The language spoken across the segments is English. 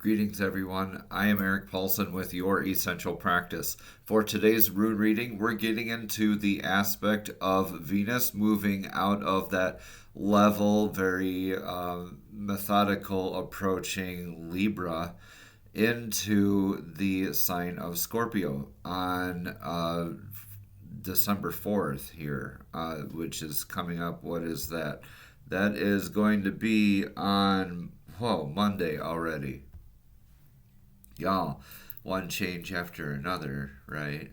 Greetings, everyone. I am Eric Paulson with Your Essential Practice. For today's rune reading, we're getting into the aspect of Venus moving out of that level, very methodical approaching Libra into the sign of Scorpio on December 4th here, which is coming up. What is that? That is going to be on, Monday already. Y'all, one change after another, right?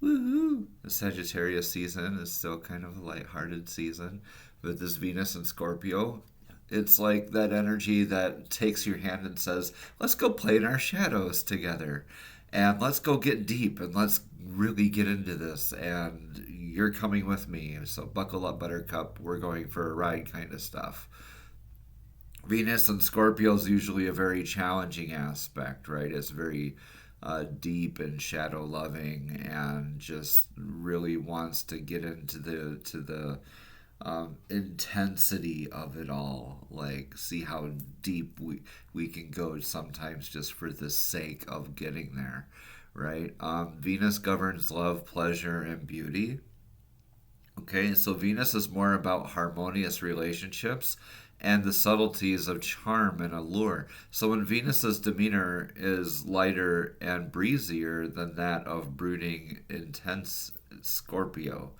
Woohoo! The Sagittarius season is still kind of a lighthearted season, but this Venus and Scorpio, it's like that energy that takes your hand and says, let's go play in our shadows together. And let's go get deep and let's really get into this. And you're coming with me. So buckle up, Buttercup. We're going for a ride kind of stuff. Venus and Scorpio is usually a very challenging aspect, right? It's very deep and shadow loving, and just really wants to get into the intensity of it all. Like, see how deep we can go sometimes just for the sake of getting there, right? Venus governs love, pleasure, and beauty. Okay, so Venus is more about harmonious relationships and the subtleties of charm and allure. So when Venus's demeanor is lighter and breezier than that of brooding, intense Scorpio,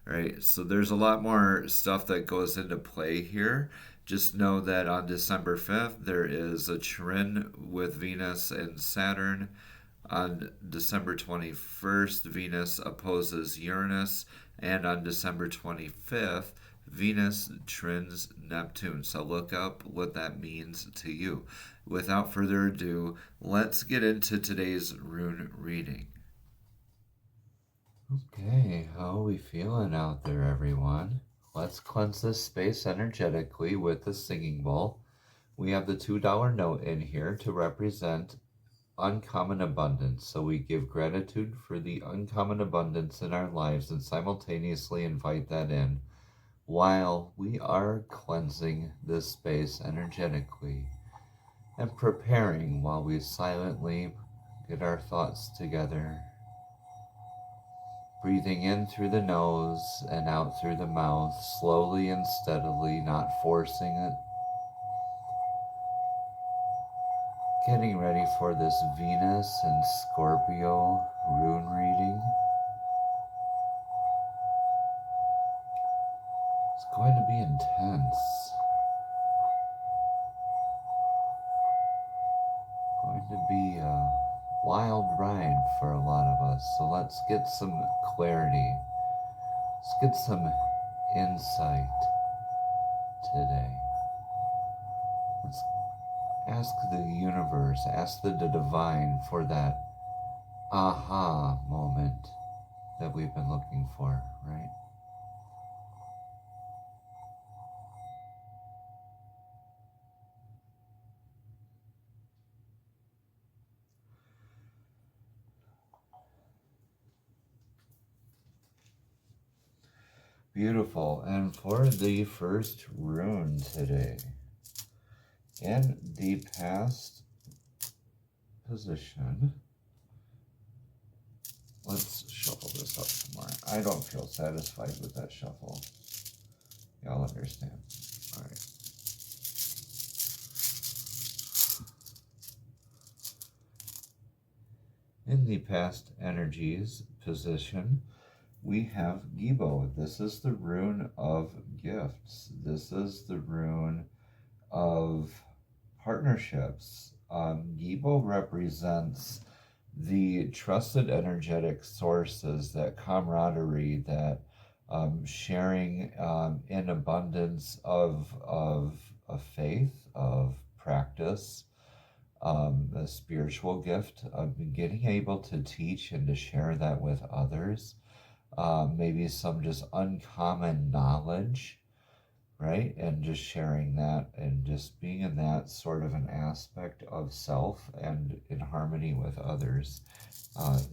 right? So there's a lot more stuff that goes into play here. Just know that on December 5th, there is a trine with Venus and Saturn. On December 21st, Venus opposes Uranus. And on December 25th, Venus trines Neptune. So look up what that means to you. Without further ado, let's get into today's rune reading. Okay, how are we feeling out there, everyone? Let's cleanse this space energetically with the singing bowl. We have the $2 note in here to represent uncommon abundance. So we give gratitude for the uncommon abundance in our lives and simultaneously invite that in while we are cleansing this space energetically and preparing while we silently get our thoughts together. Breathing in through the nose and out through the mouth, slowly and steadily, not forcing it. Getting ready for this Venus and Scorpio rune reading. It's going to be intense. Going to be a wild ride for a lot of us. So let's get some clarity. Let's get some insight today. Let's ask the universe, ask the divine for that aha moment that we've been looking for, right? Beautiful. And for the first rune today, in the past position, let's shuffle this up some more. I don't feel satisfied with that shuffle. Y'all understand. All right. In the past energies position, we have Gibo. This is the rune of gifts. This is the rune of partnerships. Gibo represents the trusted energetic sources, that camaraderie, that sharing in abundance of faith, of practice, a spiritual gift, of getting able to teach and to share that with others. Maybe some just uncommon knowledge, right? And just sharing that and just being in that sort of an aspect of self and in harmony with others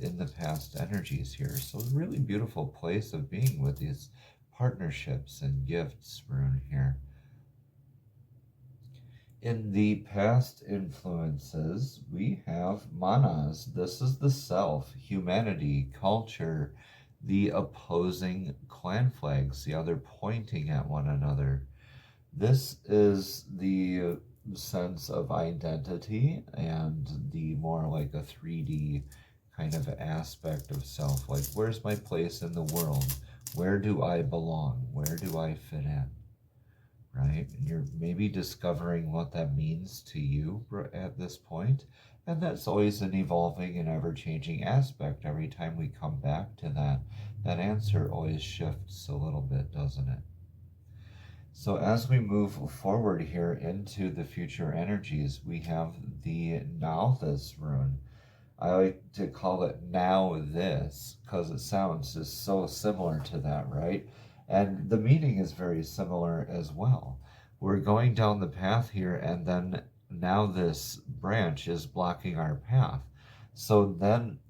in the past energies here. So a really beautiful place of being with these partnerships and gifts rune here. In the past influences, we have manas. This is the self, humanity, culture, the opposing clan flags, the other pointing at one another. This is the sense of identity and the more like a 3D kind of aspect of self. Like, where's my place in the world? Where do I belong? Where do I fit in? Right? And you're maybe discovering what that means to you at this point. And that's always an evolving and ever-changing aspect. Every time we come back to that answer always shifts a little bit, doesn't it? So as we move forward here into the future energies, we have the Now This rune. I like to call it Now This because it sounds just so similar to that, right? And the meaning is very similar as well. We're going down the path here, and then now this branch is blocking our path. So then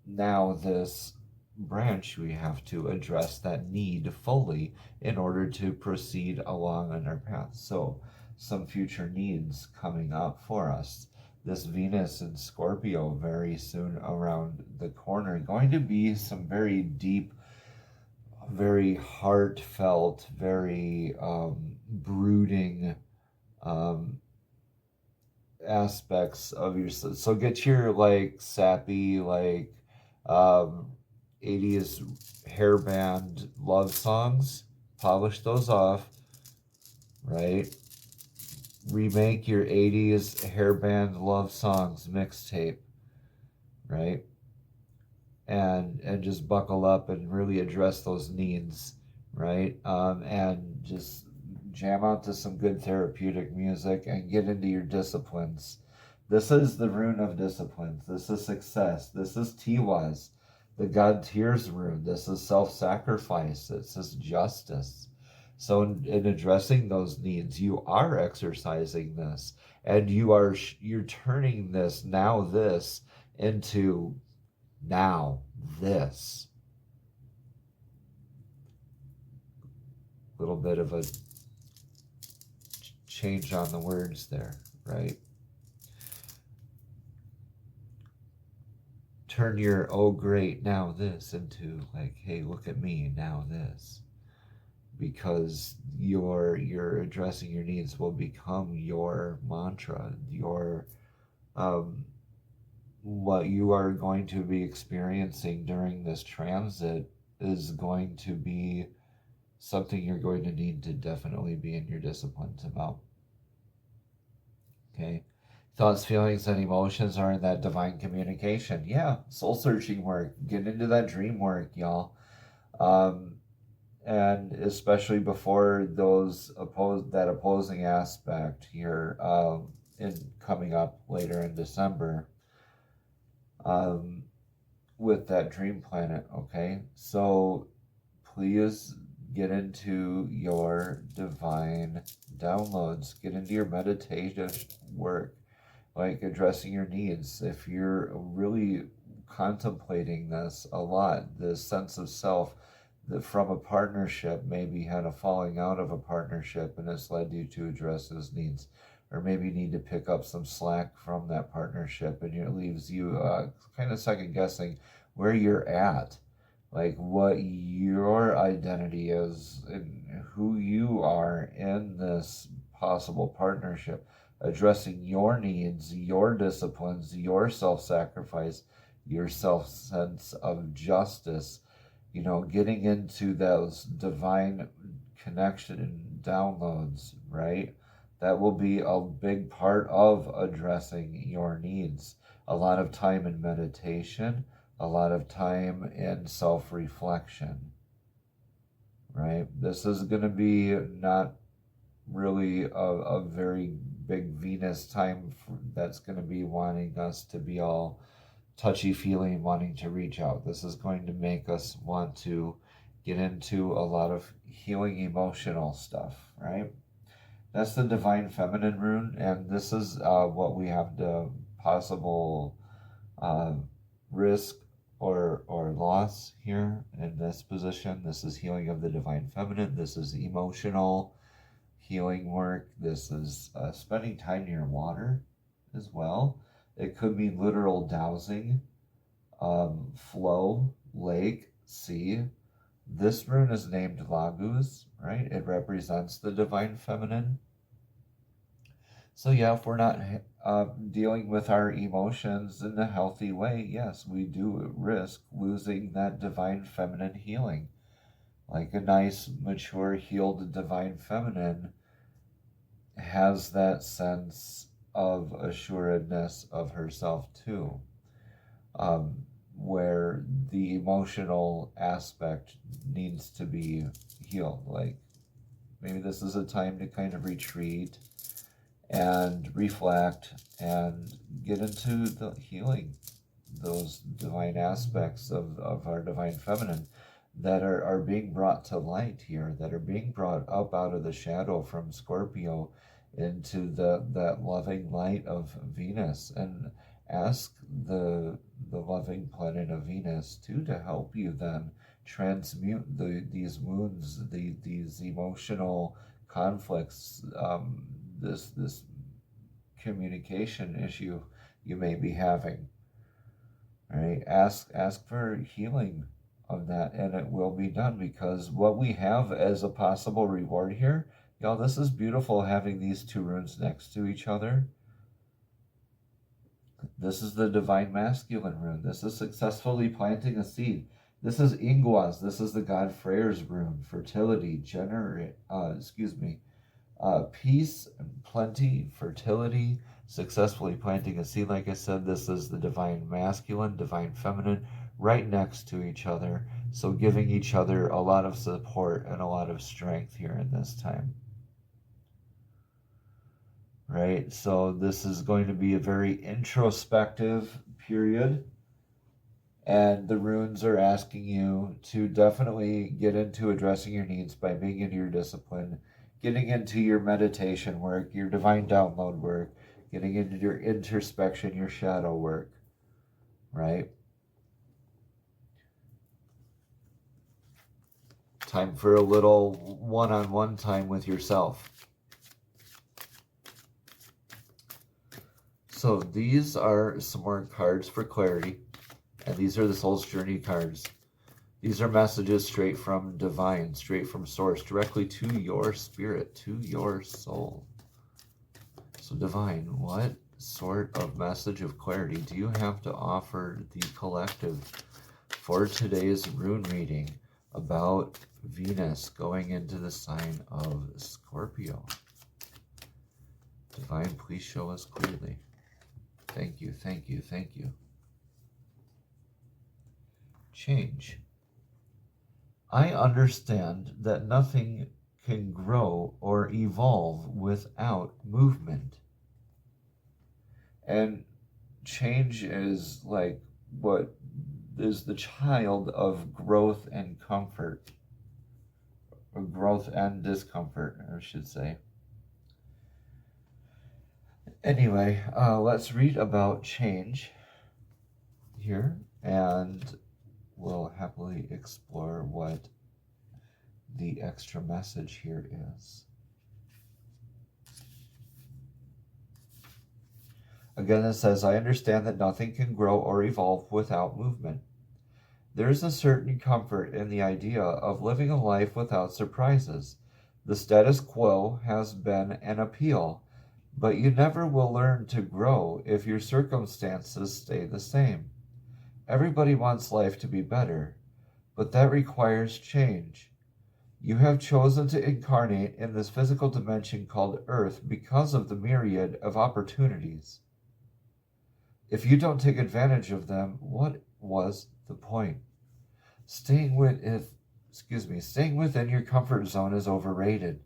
now this branch, we have to address that need fully in order to proceed along on our path. So some future needs coming up for us. This Venus in Scorpio very soon around the corner. Going to be some very deep, very heartfelt, very brooding aspects of yourself. So get your like sappy, like 80s hairband love songs, polish those off, right? Remake your 80s hairband love songs mixtape, right? And just buckle up and really address those needs, right? And just jam out to some good therapeutic music and get into your disciplines. This is the rune of disciplines. This is success. This is Tiwaz, the God Tears rune. This is self-sacrifice. This is justice. So in addressing those needs, you are exercising this, and you're turning this now this into now this. Little bit of a change on the words there, right? Turn your oh great now this into like, hey, look at me now this. Because you're addressing your needs will become your mantra, your what you are going to be experiencing during this transit is going to be something you're going to need to definitely be in your disciplines about. Okay. Thoughts, feelings, and emotions are in that divine communication. Yeah, soul searching work. Get into that dream work, y'all. And especially before that opposing aspect here in coming up later in December with that dream planet, okay? So please get into your divine downloads. Get into your meditative work, like addressing your needs. If you're really contemplating this a lot, this sense of self, that from a partnership, maybe had a falling out of a partnership and it's led you to address those needs, or maybe you need to pick up some slack from that partnership and it leaves you kind of second guessing where you're at, like what your identity is and who you are in this possible partnership, addressing your needs, your disciplines, your self-sacrifice, your self-sense of justice, getting into those divine connection and downloads, right? That will be a big part of addressing your needs. A lot of time in meditation, a lot of time in self-reflection, right? This is going to be not really a very big Venus time that's going to be wanting us to be all touchy-feely, wanting to reach out. This is going to make us want to get into a lot of healing emotional stuff, right? That's the divine feminine rune, and this is what we have the possible risk or loss here in this position. This is healing of the divine feminine. This is emotional healing work. This is spending time near water as well. It could mean literal dowsing, flow, lake, sea. This rune is named Lagus, right? It represents the divine feminine. So yeah, if we're not dealing with our emotions in a healthy way, yes, we do risk losing that divine feminine healing. Like a nice, mature, healed divine feminine has that sense of assuredness of herself too, where the emotional aspect needs to be healed. Like maybe this is a time to kind of retreat and reflect and get into the healing those divine aspects of our divine feminine that are being brought to light here, that are being brought up out of the shadow from Scorpio into that loving light of Venus. And ask the loving planet of Venus too to help you then transmute these wounds, these emotional conflicts, this communication issue you may be having. Right? Ask for healing of that, and it will be done, because what we have as a possible reward here, y'all, this is beautiful having these two runes next to each other. This is the divine masculine rune. This is successfully planting a seed. This is Inguas. This is the god Freyr's rune. Fertility, peace and plenty, fertility, successfully planting a seed. Like I said, this is the divine masculine, divine feminine, right next to each other. So giving each other a lot of support and a lot of strength here in this time. Right? So this is going to be a very introspective period. And the runes are asking you to definitely get into addressing your needs by being into your discipline, getting into your meditation work, your divine download work, getting into your introspection, your shadow work, right? Time for a little one-on-one time with yourself. So these are some more cards for clarity, and these are the Soul's Journey cards. These are messages straight from divine, straight from source, directly to your spirit, to your soul. So divine, what sort of message of clarity do you have to offer the collective for today's rune reading about Venus going into the sign of Scorpio? Divine, please show us clearly. Thank you, thank you, thank you. Change. I understand that nothing can grow or evolve without movement. And change is like what is the child of growth and comfort, or growth and discomfort, I should say. Anyway, let's read about change here, and we'll happily explore what the extra message here is. Again, it says, I understand that nothing can grow or evolve without movement. There is a certain comfort in the idea of living a life without surprises. The status quo has been an appeal, but you never will learn to grow if your circumstances stay the same. Everybody wants life to be better, but that requires change. You have chosen to incarnate in this physical dimension called Earth because of the myriad of opportunities. If you don't take advantage of them, what was the point? Staying within your comfort zone is overrated.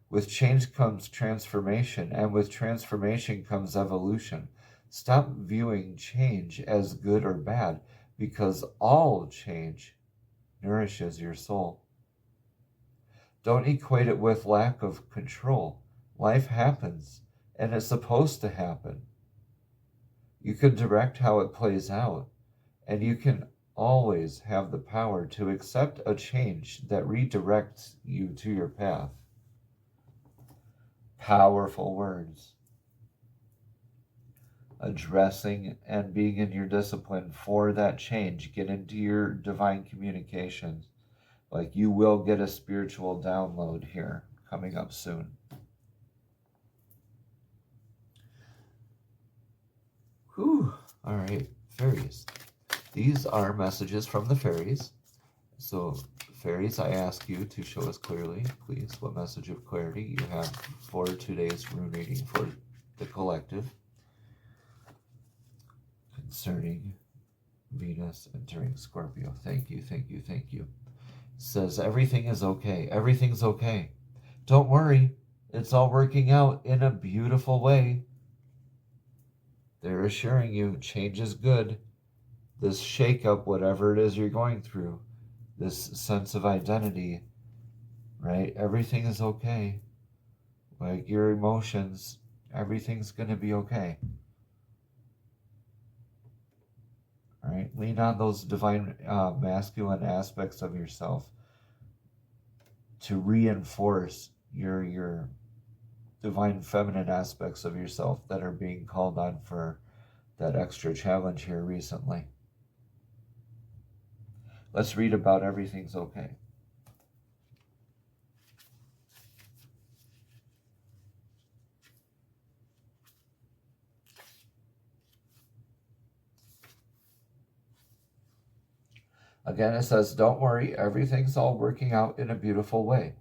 With change comes transformation, and with transformation comes evolution. Stop viewing change as good or bad, because all change nourishes your soul. Don't equate it with lack of control. Life happens, and it's supposed to happen. You can direct how it plays out, and you can always have the power to accept a change that redirects you to your path. Powerful words. Addressing and being in your discipline for that change. Get into your divine communications. Like, you will get a spiritual download here coming up soon. Whew. All right, fairies. These are messages from the fairies. So, fairies, I ask you to show us clearly, please, what message of clarity you have for today's rune reading for the collective concerning Venus entering Scorpio. Thank you, thank you, thank you. It says, everything is okay. Everything's okay. Don't worry. It's all working out in a beautiful way. They're assuring you change is good. This shakeup, whatever it is you're going through, this sense of identity, right? Everything is okay. Like your emotions, everything's going to be okay. All right? Lean on those divine masculine aspects of yourself to reinforce your divine feminine aspects of yourself that are being called on for that extra challenge here recently. Let's read about everything's okay. Again, it says, don't worry, everything's all working out in a beautiful way.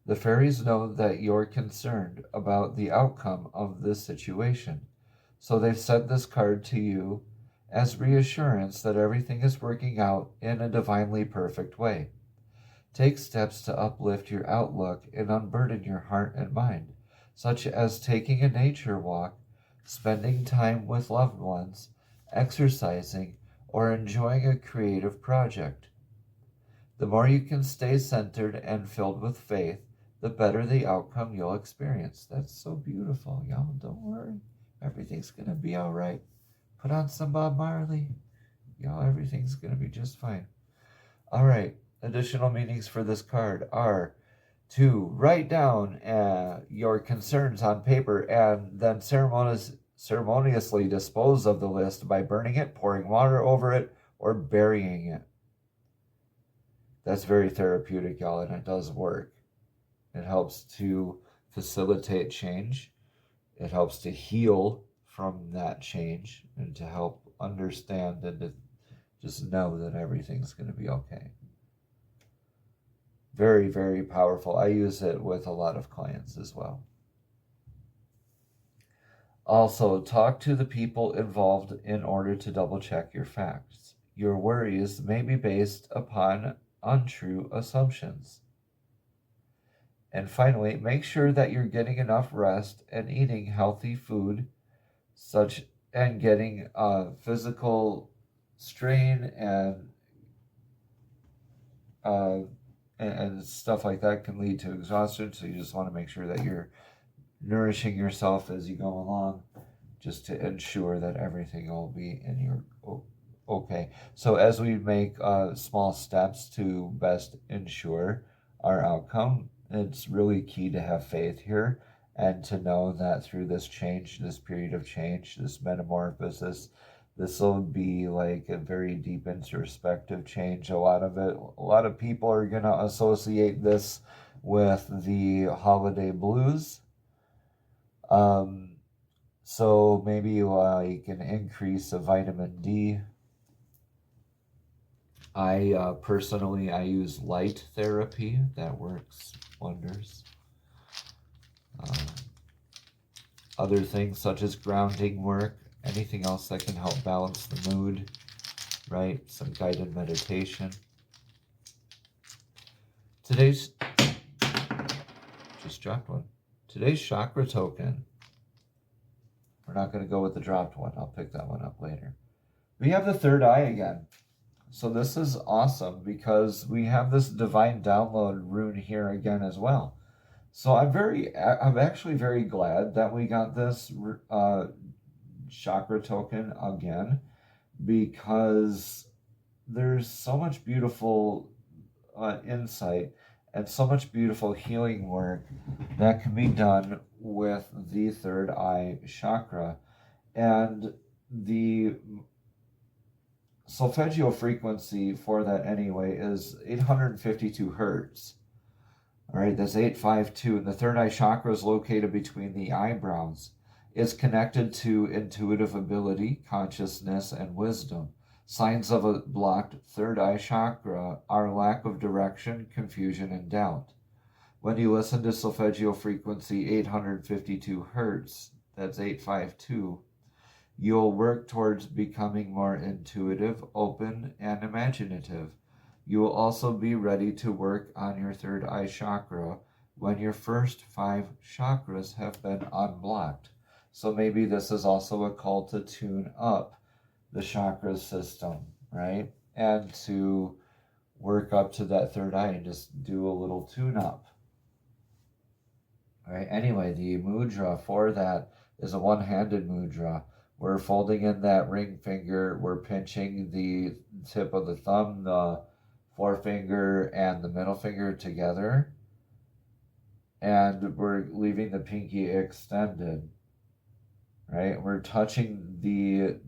The fairies know that you're concerned about the outcome of this situation, so they've sent this card to you as reassurance that everything is working out in a divinely perfect way. Take steps to uplift your outlook and unburden your heart and mind, such as taking a nature walk, spending time with loved ones, exercising, or enjoying a creative project. The more you can stay centered and filled with faith, the better the outcome you'll experience. That's so beautiful, y'all. Don't worry. Everything's going to be all right. Put on some Bob Marley. Y'all, everything's going to be just fine. All right. Additional meanings for this card are to write down your concerns on paper and then ceremoniously dispose of the list by burning it, pouring water over it, or burying it. That's very therapeutic, y'all, and it does work. It helps to facilitate change. It helps to heal from that change and to help understand and to just know that everything's going to be okay. Very, very powerful. I use it with a lot of clients as well. Also, talk to the people involved in order to double check your facts. Your worries may be based upon untrue assumptions. And finally, make sure that you're getting enough rest and eating healthy food, and getting physical strain and stuff like that can lead to exhaustion. So you just want to make sure that you're nourishing yourself as you go along, just to ensure that everything will be in your okay. So as we make small steps to best ensure our outcome, it's really key to have faith here and to know that through this change, this period of change, this metamorphosis, this will be like a very deep introspective change. A lot of people are going to associate this with the holiday blues. So maybe like an increase of vitamin D. I personally use light therapy. That works wonders. Other things such as grounding work, anything else that can help balance the mood, right? Some guided meditation. Today's, just dropped one. Today's chakra token. We're not going to go with the dropped one. I'll pick that one up later. We have the third eye again. So this is awesome because we have this divine download rune here again as well. So I'm actually very glad that we got this chakra token again, because there's so much beautiful insight and so much beautiful healing work that can be done with the third eye chakra. And the solfeggio frequency for that anyway is 852 hertz. All right, that's 852. And the third eye chakra is located between the eyebrows. It's connected to intuitive ability, consciousness, and wisdom. Signs of a blocked third eye chakra are lack of direction, confusion, and doubt. When you listen to solfeggio frequency 852 hertz, that's 852, you'll work towards becoming more intuitive, open, and imaginative. You will also be ready to work on your third eye chakra when your first 5 chakras have been unblocked. So maybe this is also a call to tune up the chakra system, right? And to work up to that third eye and just do a little tune up. All right. Anyway, the mudra for that is a one-handed mudra. We're folding in that ring finger. We're pinching the tip of the thumb, the forefinger, and the middle finger together. And we're leaving the pinky extended. Right? We're touching the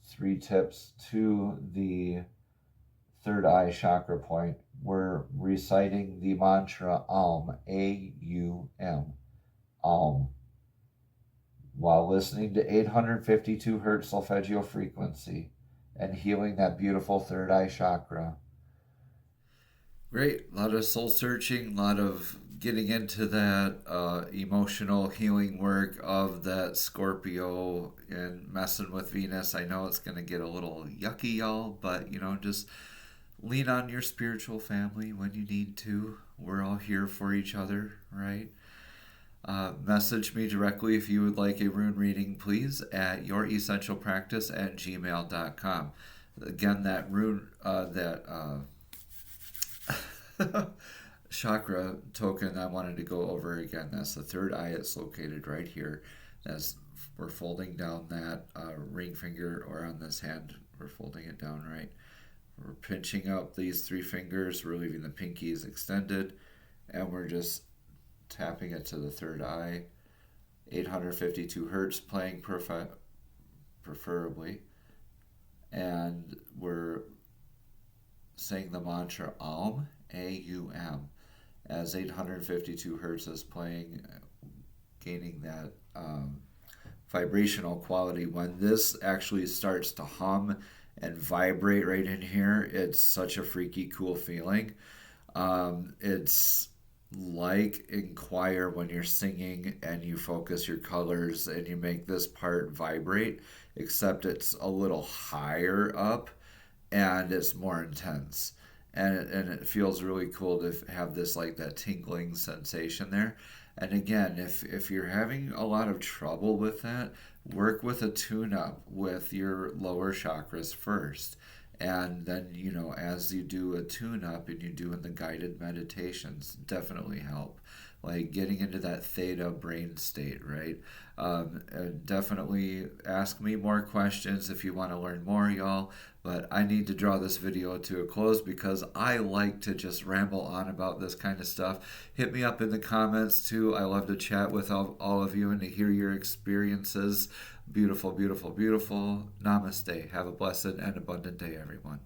3 tips to the third eye chakra point. We're reciting the mantra Aum, A-U-M, Aum, while listening to 852 hertz solfeggio frequency and healing that beautiful third eye chakra. Great. A lot of soul searching, a lot of getting into that emotional healing work of that Scorpio and messing with Venus. I know it's going to get a little yucky, y'all, but, just lean on your spiritual family when you need to. We're all here for each other, right? Message me directly if you would like a rune reading, please, at youressentialpractice@gmail.com. Again, that rune, chakra token I wanted to go over again. That's the third eye. It's located right here. As we're folding down that ring finger, or on this hand, we're folding it down right. We're pinching up these 3 fingers. We're leaving the pinkies extended, and we're just tapping it to the third eye. 852 hertz playing preferably. And we're saying the mantra Aum, A-U-M, as 852 hertz is playing, gaining that vibrational quality. When this actually starts to hum and vibrate right in here, it's such a freaky cool feeling. It's like in choir when you're singing and you focus your colors and you make this part vibrate, except it's a little higher up and it's more intense. And it feels really cool to have this, like, that tingling sensation there. And again, if you're having a lot of trouble with that, work with a tune-up with your lower chakras first. And then, as you do a tune-up and you do in the guided meditations, definitely help. Like getting into that theta brain state, right? And definitely ask me more questions if you want to learn more, y'all. But I need to draw this video to a close because I like to just ramble on about this kind of stuff. Hit me up in the comments too. I love to chat with all of you and to hear your experiences. Beautiful, beautiful, beautiful. Namaste. Have a blessed and abundant day, everyone.